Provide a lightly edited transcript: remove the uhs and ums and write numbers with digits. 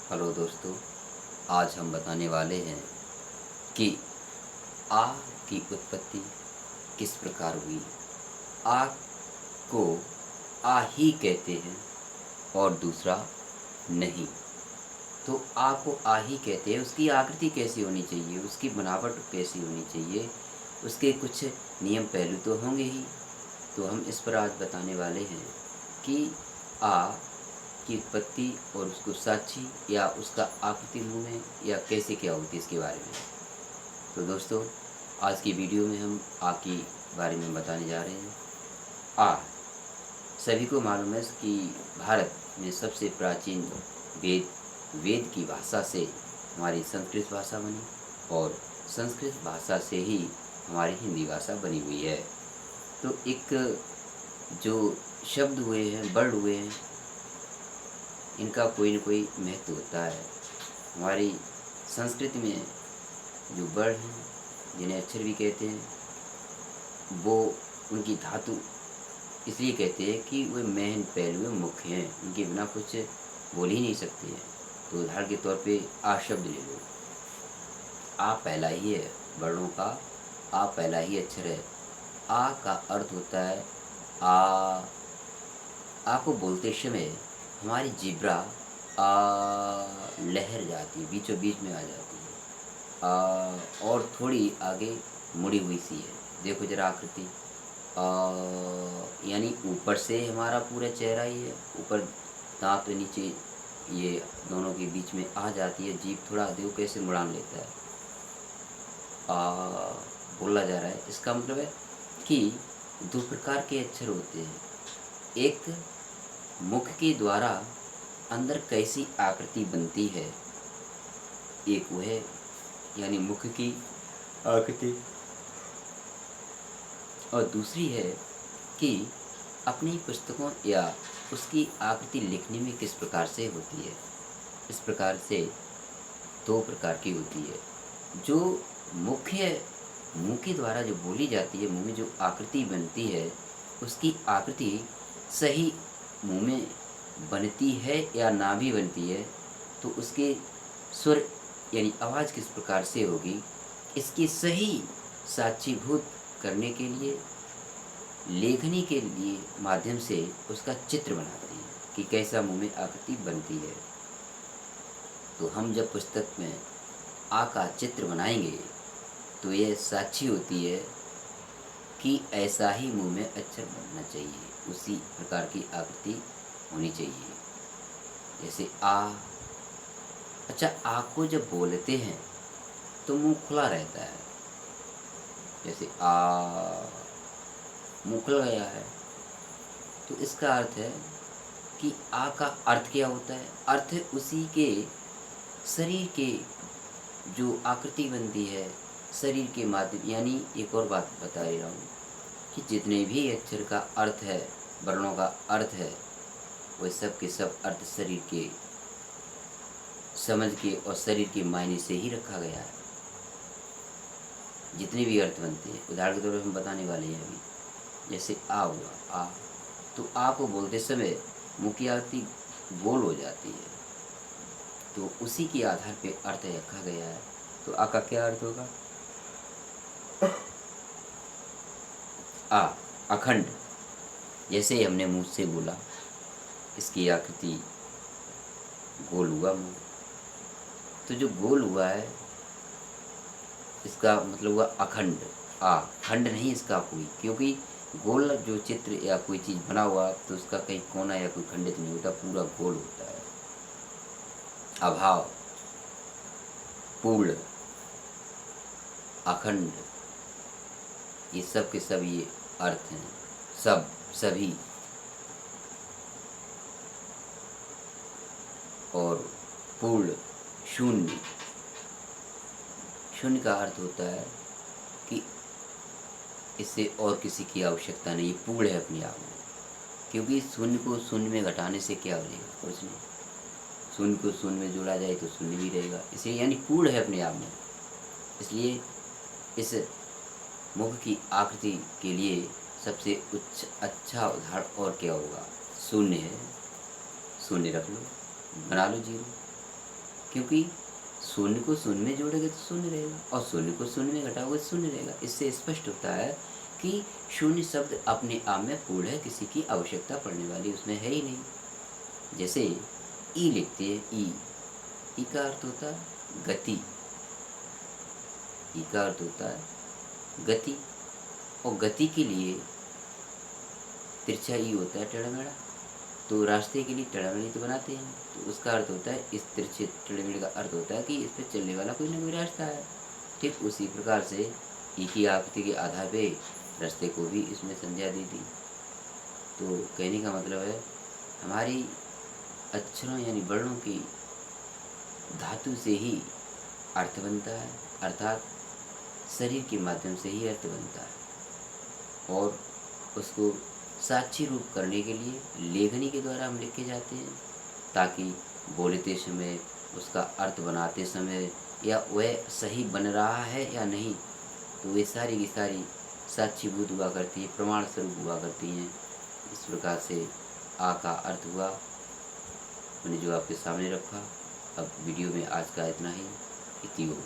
Hello दोस्तों, आज हम बताने वाले हैं कि आ की उत्पत्ति किस प्रकार हुई। आ को आ ही कहते हैं और दूसरा नहीं। तो आ को आ ही कहते हैं। उसकी आकृति कैसी होनी चाहिए, उसकी बनावट कैसी होनी चाहिए, उसके कुछ नियम पहलू तो होंगे ही। तो हम इस पर आज बताने वाले हैं कि आ की उत्पत्ति और उसको साक्षी या उसका आकृति रूप में या कैसे क्या होती है इसके बारे में। तो दोस्तों, आज की वीडियो में हम आ के बारे में बताने जा रहे हैं। आ सभी को मालूम है कि भारत में सबसे प्राचीन वेद की भाषा से हमारी संस्कृत भाषा बनी और संस्कृत भाषा से ही हमारी हिंदी भाषा बनी हुई है। तो एक जो शब्द हुए हैं, वर्ड हुए हैं, इनका कोई न कोई महत्व होता है। हमारी संस्कृति में जो वर्ड हैं, जिन्हें अक्षर भी कहते हैं, वो उनकी धातु इसलिए कहते हैं कि वे मेन पहलू में मुख्य हैं, उनके बिना कुछ बोल ही नहीं सकते हैं। तो उदाहरण के तौर पे आ शब्द ले लो। आ पहला ही है वर्णों का, आ पहला ही अक्षर है। आ का अर्थ होता है आ को बोलते समय हमारी जिब्रा लहर जाती है, बीचों बीच में आ जाती है। और थोड़ी आगे मुड़ी हुई सी है। देखो जरा आकृति, यानी ऊपर से हमारा पूरा चेहरा ही है, ऊपर दांत तो नीचे ये दोनों के बीच में आ जाती है। जीभ थोड़ा देखो कैसे मुड़ान लेता है। बोला जा रहा है, इसका मतलब है कि दो प्रकार के अक्षर होते हैं। एक मुख के द्वारा अंदर कैसी आकृति बनती है, एक वो है यानी मुख की आकृति, और दूसरी है कि अपनी पुस्तकों या उसकी आकृति लिखने में किस प्रकार से होती है। इस प्रकार से दो प्रकार की होती है। जो मुख्य मुंह के द्वारा जो बोली जाती है, मुंह में जो आकृति बनती है, उसकी आकृति सही मुंह में बनती है या ना भी बनती है, तो उसके स्वर यानी आवाज़ किस प्रकार से होगी, इसकी सही साक्षीभूत करने के लिए, लेखनी के लिए माध्यम से उसका चित्र बनाते हैं कि कैसा मुंह में आकृति बनती है। तो हम जब पुस्तक में आ का चित्र बनाएंगे तो यह साक्षी होती है कि ऐसा ही मुंह में अक्षर बनना चाहिए, उसी प्रकार की आकृति होनी चाहिए। जैसे आ, अच्छा, आ को जब बोलते हैं तो मुंह खुला रहता है। जैसे आ, मुंह खुल गया है, तो इसका अर्थ है कि आ का अर्थ क्या होता है। अर्थ उसी के शरीर के जो आकृति बनती है, शरीर के माध्यम, यानी एक और बात बता रहा हूँ कि जितने भी अक्षर का अर्थ है, वर्णों का अर्थ है, वह सब के सब अर्थ शरीर के समझ के और शरीर के मायने से ही रखा गया है। जितने भी अर्थ बनते हैं, उदाहरण के तौर पर हम बताने वाले हैं अभी। जैसे आ हुआ, आ, तो आ को बोलते समय मुंह की आकृति गोल हो जाती है, तो उसी के आधार पे अर्थ रखा गया है। तो आ का क्या अर्थ होगा? आ, अखंड। जैसे हमने मुंह से बोला, इसकी आकृति गोल हुआ मुंह, तो जो गोल हुआ है इसका मतलब हुआ अखंड। आ, खंड नहीं इसका कोई, क्योंकि गोल जो चित्र या कोई चीज़ बना हुआ तो उसका कहीं कोना या कोई खंडित नहीं होता, पूरा गोल होता है। अभाव, पूर्ण, अखंड, ये सब के सब ये अर्थ हैं, सब, सभी। और पूर्ण, शून्य। शून्य का अर्थ होता है कि इससे और किसी की आवश्यकता नहीं, पूर्ण है अपने आप में। क्योंकि शून्य को शून्य में घटाने से क्या बनेगा? कुछ नहीं। शून्य को शून्य में जोड़ा जाए तो शून्य भी रहेगा, इसे यानी पूर्ण है अपने आप में। इसलिए इस मुख की आकृति के लिए सबसे अच्छा उदाहरण और क्या होगा? शून्य है, शून्य रख लो, बना लो जीरो। क्योंकि शून्य को शून्य में जोड़ोगे तो शून्य रहेगा, और शून्य को शून्य में घटाओगे तो शून्य रहेगा। इससे स्पष्ट होता है कि शून्य शब्द अपने आप में पूर्ण है, किसी की आवश्यकता पड़ने वाली उसमें है ही नहीं। जैसे ई लिखते हैं, ई का अर्थ होता है गति, ई का अर्थ होता है गति, और गति के लिए तिरछा ई होता है टेढ़ा मेढ़ा, तो रास्ते के लिए टेढ़ा मेढ़ी तो बनाते हैं, तो उसका अर्थ होता है, इस तिरछे टेढ़े मेढ़े का अर्थ होता है कि इस पर चलने वाला कोई ना कोई रास्ता है। ठीक उसी प्रकार से ई की आकृति के आधार पे रास्ते को भी इसमें संज्ञा दी थी। तो कहने का मतलब है हमारी अक्षरों यानी वर्णों की धातु से ही अर्थ बनता है, अर्थात शरीर के माध्यम से ही अर्थ बनता है, और उसको साक्षी रूप करने के लिए लेखनी के द्वारा हम लिखे जाते हैं, ताकि बोलते समय, उसका अर्थ बनाते समय, या वह सही बन रहा है या नहीं, तो वे सारी की सारी साक्षीभूत हुआ करती है, प्रमाण स्वरूप हुआ करती हैं। इस प्रकार से आ का अर्थ हुआ, मैंने जो आपके सामने रखा। अब वीडियो में आज का इतना ही। इति ओम।